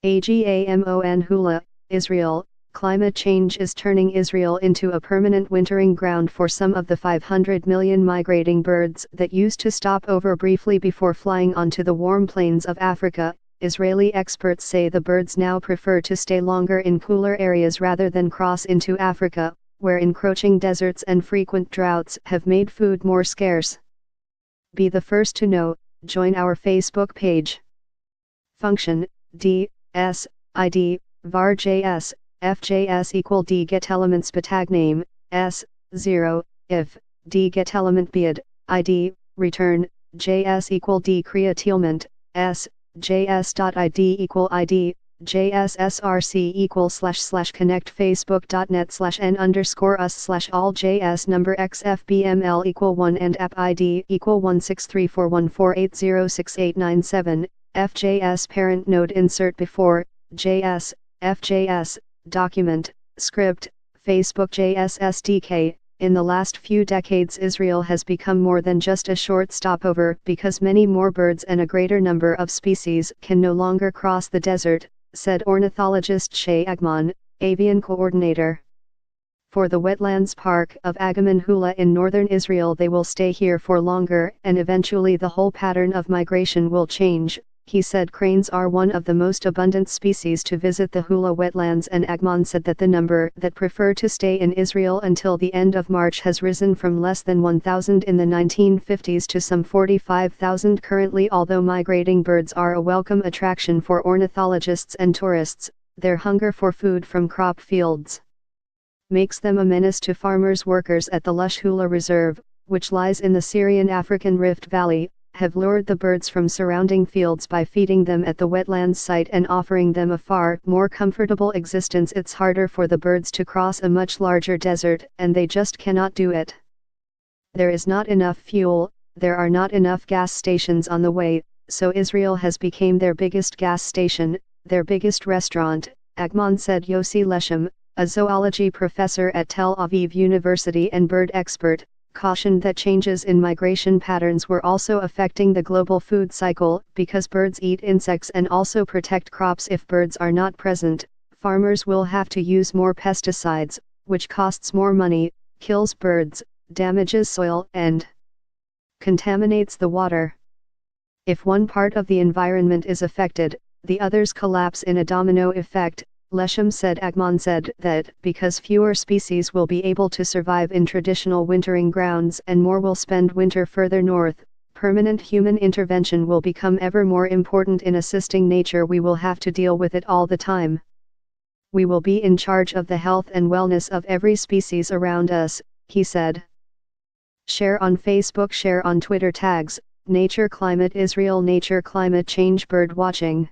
Agamon Hula, Israel. Climate change is turning Israel into a permanent wintering ground for some of the 500 million migrating birds that used to stop over briefly before flying onto the warm plains of Africa. Israeli experts say the birds now prefer to stay longer in cooler areas rather than cross into Africa, where encroaching deserts and frequent droughts have made food more scarce. Be the first to know. Join our Facebook page. Function D S ID var.js fjs equal d get elements tag name s 0 if d get element bid id return js equal d create element s js.id equal id JSSRC equal / connect facebook.net/n_us/all JS number xfbml equal 1 and app ID equal 1634148068997 FJS parent node insert before JS FJS document script Facebook JS SDK. In the last few decades, Israel has become more than just a short stopover because many more birds and a greater number of species can no longer cross the desert, said ornithologist Shai Agmon, avian coordinator for the Wetlands Park of Agamon Hula in northern Israel. They will stay here for longer and eventually the whole pattern of migration will change, he said. Cranes are one of the most abundant species to visit the Hula wetlands, and Agmon said that the number that prefer to stay in Israel until the end of March has risen from less than 1,000 in the 1950s to some 45,000 currently. Although migrating birds are a welcome attraction for ornithologists and tourists, their hunger for food from crop fields makes them a menace to farmers. Workers at the lush Hula Reserve, which lies in the Syrian-African Rift Valley, have lured the birds from surrounding fields by feeding them at the wetlands site and offering them a far more comfortable existence. It's harder for the birds to cross a much larger desert, and they just cannot do it. There is not enough fuel, there are not enough gas stations on the way, so Israel has become their biggest gas station, their biggest restaurant, Agmon said. Yossi Leshem, a zoology professor at Tel Aviv University and bird expert, cautioned that changes in migration patterns were also affecting the global food cycle. Because birds eat insects and also protect crops, if birds are not present, farmers will have to use more pesticides, which costs more money, kills birds, damages soil, and contaminates the water. If one part of the environment is affected, the others collapse in a domino effect. Leshem said. Agmon said that because fewer species will be able to survive in traditional wintering grounds and more will spend winter further north, permanent human intervention will become ever more important in assisting nature. We will have to deal with it all the time. We will be in charge of the health and wellness of every species around us, he said. Share on Facebook, share on Twitter, tags Nature Climate Israel, Nature Climate Change, bird watching.